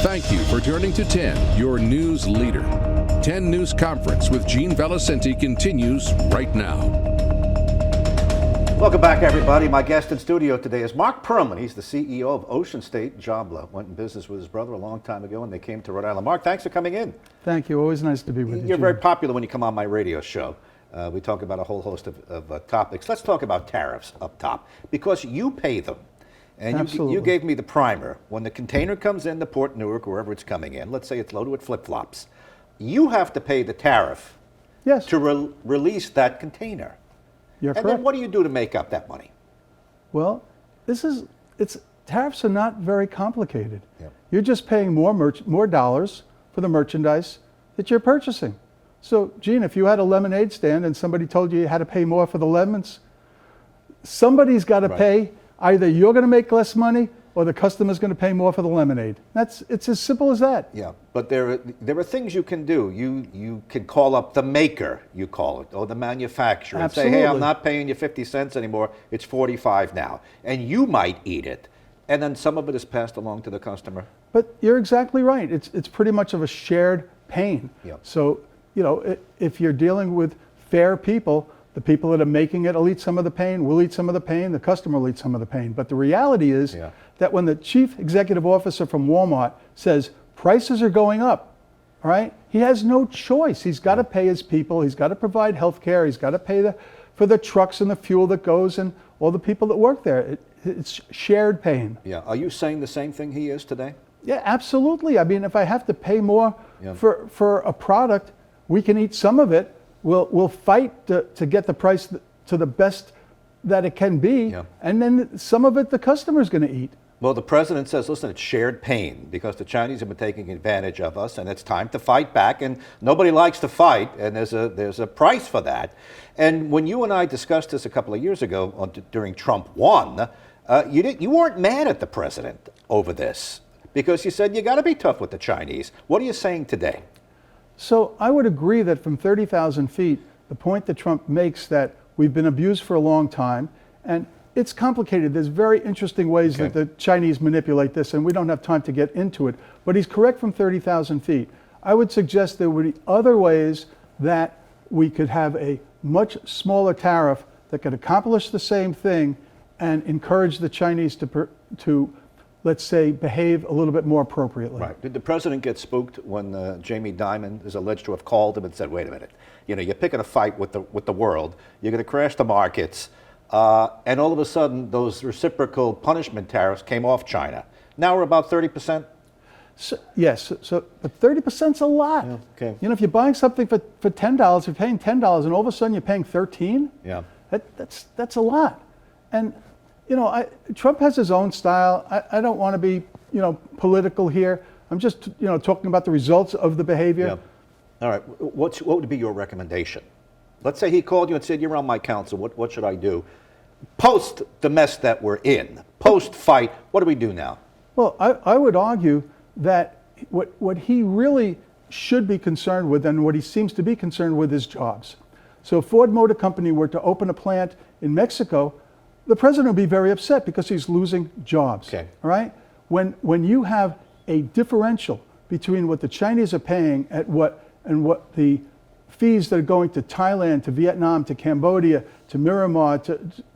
Thank you for turning to 10, your news leader. 10 News Conference with Gene Valicenti continues right now. Welcome back, everybody. My guest in studio today is Marc Perlman. He's the CEO of Ocean State Jobla. Went in business with his brother a long time ago, and they came to Rhode Island. Marc, thanks for coming in. Thank you. Always nice to be with you. You're very popular when you come on my radio show. We talk about a whole host of topics. Let's talk about tariffs up top, because you pay them. And you gave me the primer. When the container comes in to Port Newark, wherever it's coming in, let's say it's loaded with flip-flops, you have to pay the tariff to release that container. You're correct. And then what do you do to make up that money? Well, tariffs are not very complicated. Yep. You're just paying more dollars for the merchandise that you're purchasing. So, Gene, if you had a lemonade stand and somebody told you had to pay more for the lemons, somebody's got to pay. Either you're going to make less money or the customer's going to pay more for the lemonade. It's as simple as that. Yeah, but there are things you can do. You can call up the maker, you call it, or the manufacturer, and say, hey, I'm not paying you 50 cents anymore, it's 45 now. And you might eat it, and then some of it is passed along to the customer. But you're exactly right. It's pretty much of a shared pain. Yep. So, if you're dealing with fair people, the people that are making it will eat some of the pain, we'll eat some of the pain, the customer will eat some of the pain. But the reality is that when the chief executive officer from Walmart says prices are going up, all right, he has no choice. He's got to pay his people, he's got to provide health care, he's got to pay for the trucks and the fuel that goes and all the people that work there. It's shared pain. Yeah, are you saying the same thing he is today? Yeah, absolutely. I mean, if I have to pay more for a product, we can eat some of it. We'll fight to get the price to the best that it can be, and then some of it the customer's going to eat. Well, the president says, listen, it's shared pain because the Chinese have been taking advantage of us, and it's time to fight back, and nobody likes to fight, and there's a price for that. And when you and I discussed this a couple of years ago during Trump 1, you weren't mad at the president over this because you said you got to be tough with the Chinese. What are you saying today? So I would agree that from 30,000 feet, the point that Trump makes that we've been abused for a long time, and it's complicated. There's very interesting ways that the Chinese manipulate this, and we don't have time to get into it. But he's correct from 30,000 feet. I would suggest there would be other ways that we could have a much smaller tariff that could accomplish the same thing and encourage the Chinese to let's say, behave a little bit more appropriately. Right. Did the president get spooked when Jaime Diamond is alleged to have called him and said, wait a minute, you're picking a fight with the world, you're going to crash the markets, and all of a sudden those reciprocal punishment tariffs came off China. Now we're about 30%? So, yes, but 30% is a lot. Yeah, okay. If you're buying something for $10, you're paying $10, and all of a sudden you're paying $13. Yeah. That's a lot. And Trump has his own style. I don't want to be, political here. I'm just, talking about the results of the behavior. Yeah. All right. What would be your recommendation? Let's say he called you and said, you're on my council. What should I do? Post the mess that we're in, post-fight, what do we do now? Well, I would argue that what he really should be concerned with and what he seems to be concerned with is jobs. So if Ford Motor Company were to open a plant in Mexico, the president would be very upset because he's losing jobs. Okay. All right? When you have a differential between what the Chinese are paying and what the fees that are going to Thailand, to Vietnam, to Cambodia, to Myanmar,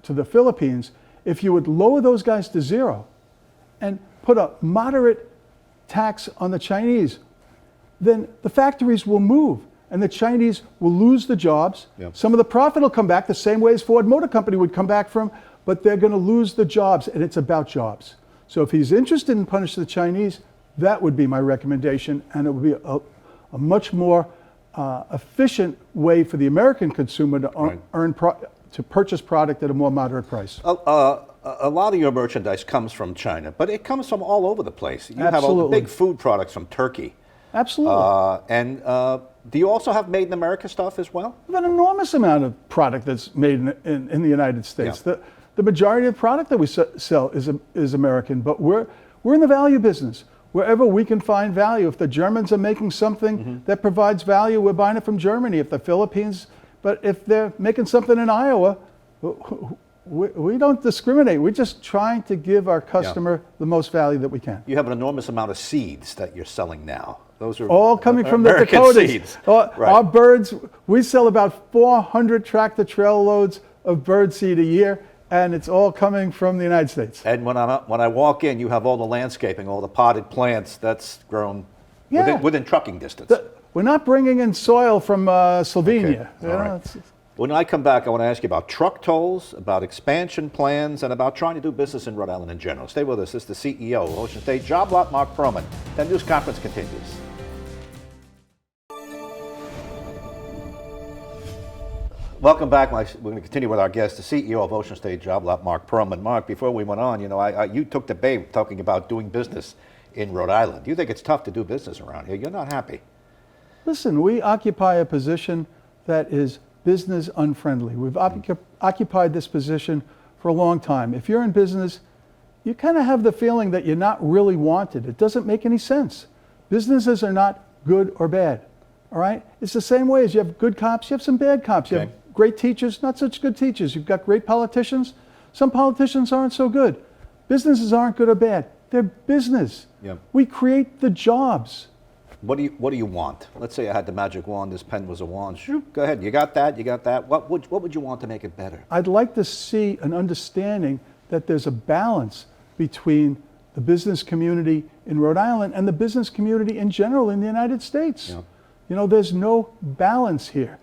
to the Philippines, if you would lower those guys to zero and put a moderate tax on the Chinese, then the factories will move and the Chinese will lose the jobs. Yep. Some of the profit will come back the same way as Ford Motor Company would come back from, but they're going to lose the jobs, and it's about jobs. So if he's interested in punishing the Chinese, that would be my recommendation, and it would be a much more efficient way for the American consumer to to purchase product at a more moderate price. A lot of your merchandise comes from China, but it comes from all over the place. You have all the big food products from Turkey. Absolutely. And do you also have made in America stuff as well? We have an enormous amount of product that's made in the United States. Yeah. The majority of the product that we sell is American, but we're in the value business. Wherever we can find value. If the Germans are making something that provides value, we're buying it from Germany. If the Philippines, but if they're making something in Iowa, We don't discriminate. We're just trying to give our customer the most value that we can. You have an enormous amount of seeds that you're selling now. Those are all coming from the American Dakotas. Seeds. Right. Our birds, we sell about 400 tractor-trailer loads of bird seed a year, and it's all coming from the United States. And when I walk in, you have all the landscaping, all the potted plants that's grown within trucking distance. We're not bringing in soil from Slovenia. Okay. All right. When I come back, I want to ask you about truck tolls, about expansion plans, and about trying to do business in Rhode Island in general. Stay with us. This is the CEO of Ocean State Job Lot, Marc Perlman. That news conference continues. Welcome back. We're going to continue with our guest, the CEO of Ocean State Job Lot, Marc Perlman. Marc, before we went on, you took the bait talking about doing business in Rhode Island. You think it's tough to do business around here. You're not happy. Listen, we occupy a position that is business unfriendly. We've occupied this position for a long time. If you're in business, you kind of have the feeling that you're not really wanted. It doesn't make any sense. Businesses are not good or bad, all right? It's the same way as you have good cops, you have some bad cops. You have great teachers, not such good teachers. You've got great politicians. Some politicians aren't so good. Businesses aren't good or bad. They're business. We create the jobs. What do you want? Let's say I had the magic wand, this pen was a wand. Shoot, go ahead, you got that, you got that. What would you want to make it better? I'd like to see an understanding that there's a balance between the business community in Rhode Island and the business community in general in the United States. There's no balance here.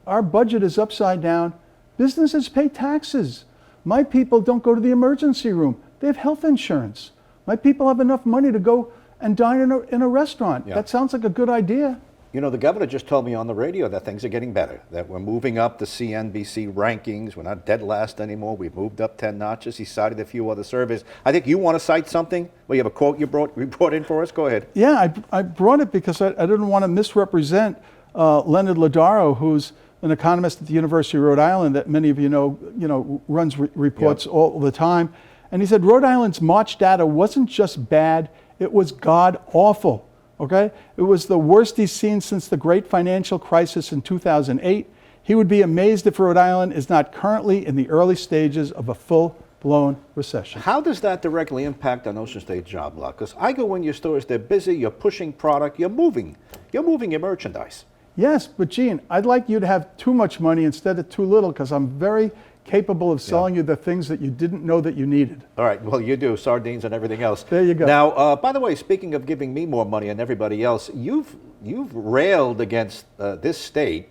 Our budget is upside down. Businesses pay taxes. My people don't go to the emergency room. They have health insurance. My people have enough money to go and dine in a restaurant. That sounds like a good idea. The governor just told me on the radio that things are getting better, that we're moving up the CNBC rankings. We're not dead last anymore. We've moved up 10 notches. He cited a few other surveys. I think you want to cite something? Well, you have a quote you brought in for us? Go ahead. Yeah, I brought it because I didn't want to misrepresent Leonard Ladaro, who's an economist at the University of Rhode Island that many of you know runs reports all the time. And he said Rhode Island's March data wasn't just bad, it was god-awful, okay? It was the worst he's seen since the great financial crisis in 2008. He would be amazed if Rhode Island is not currently in the early stages of a full-blown recession. How does that directly impact on Ocean State Job Lot? Because I go in your stores, they're busy, you're pushing product, you're moving your merchandise. Yes, but Gene, I'd like you to have too much money instead of too little, because I'm very capable of selling you the things that you didn't know that you needed. All right, well, you do, sardines and everything else. There you go. Now, by the way, speaking of giving me more money and everybody else, you've railed against this state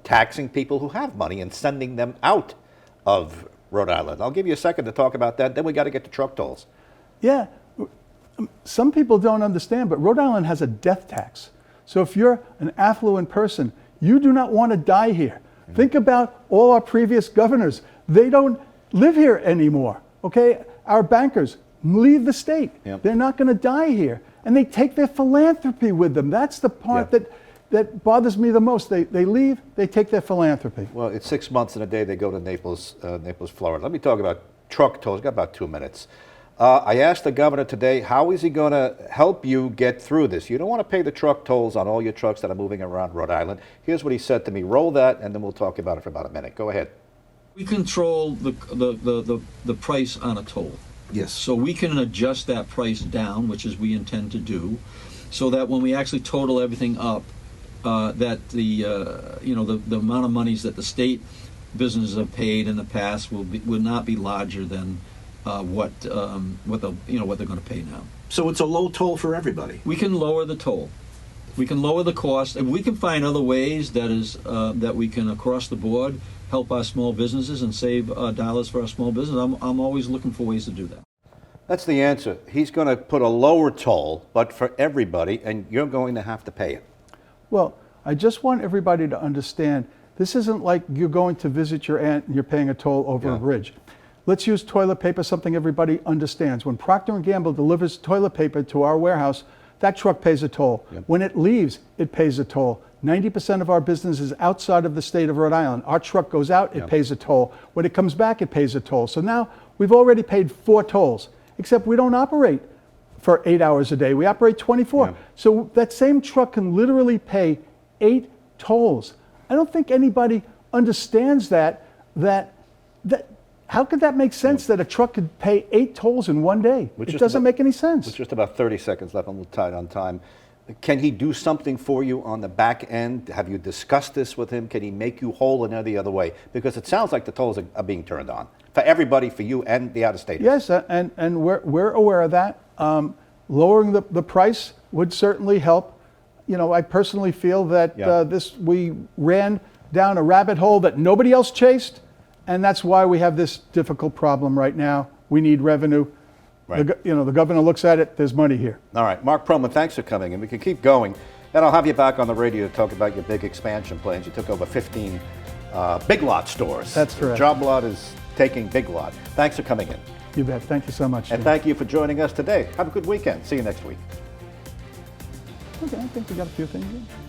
taxing people who have money and sending them out of Rhode Island. I'll give you a second to talk about that, then we got to get to truck tolls. Yeah, some people don't understand, but Rhode Island has a death tax. So if you're an affluent person, you do not want to die here. Think about all our previous governors. They don't live here anymore, okay? Our bankers leave the state. They're not going to die here. And they take their philanthropy with them. That's the part that bothers me the most. They leave, they take their philanthropy. Well, it's 6 months and a day they go to Naples, Florida. Let me talk about truck tolls. Got about 2 minutes. I asked the governor today, how is he going to help you get through this? You don't want to pay the truck tolls on all your trucks that are moving around Rhode Island. Here's what he said to me. Roll that, and then we'll talk about it for about a minute. Go ahead. We control the price on a toll. Yes. So we can adjust that price down, which is we intend to do, so that when we actually total everything up, that the amount of monies that the state businesses have paid in the past would not be larger than what they're going to pay now. So it's a low toll for everybody. We can lower the toll. We can lower the cost, and we can find other ways that we can across the board help our small businesses and save dollars for our small business. I'm always looking for ways to do that. That's the answer. He's going to put a lower toll, but for everybody, and you're going to have to pay it. Well, I just want everybody to understand, this isn't like you're going to visit your aunt and you're paying a toll over a bridge. Let's use toilet paper, something everybody understands. When Procter & Gamble delivers toilet paper to our warehouse, that truck pays a toll. When it leaves, it pays a toll. 90% of our business is outside of the state of Rhode Island. Our truck goes out, it pays a toll. When it comes back, it pays a toll. So now we've already paid 4 tolls, except we don't operate for 8 hours a day. We operate 24. So that same truck can literally pay 8 tolls. I don't think anybody understands that How could that make sense that a truck could pay 8 tolls in one day? It doesn't make any sense. With just about 30 seconds left, I'm a little tight on time. Can he do something for you on the back end? Have you discussed this with him? Can he make you whole in any other way? Because it sounds like the tolls are being turned on for everybody, for you and the out-of-staters. Yes, and we're aware of that. Lowering the price would certainly help. You know, I personally feel that we ran down a rabbit hole that nobody else chased, and that's why we have this difficult problem right now. We need revenue. Right. The governor looks at it, there's money here. All right, Marc Perlman, thanks for coming, and we can keep going. And I'll have you back on the radio to talk about your big expansion plans. You took over 15 Big Lot stores. That's correct. Job Lot is taking Big Lot. Thanks for coming in. You bet. Thank you so much. And thank you for joining us today. Have a good weekend. See you next week. Okay, I think we got a few things in.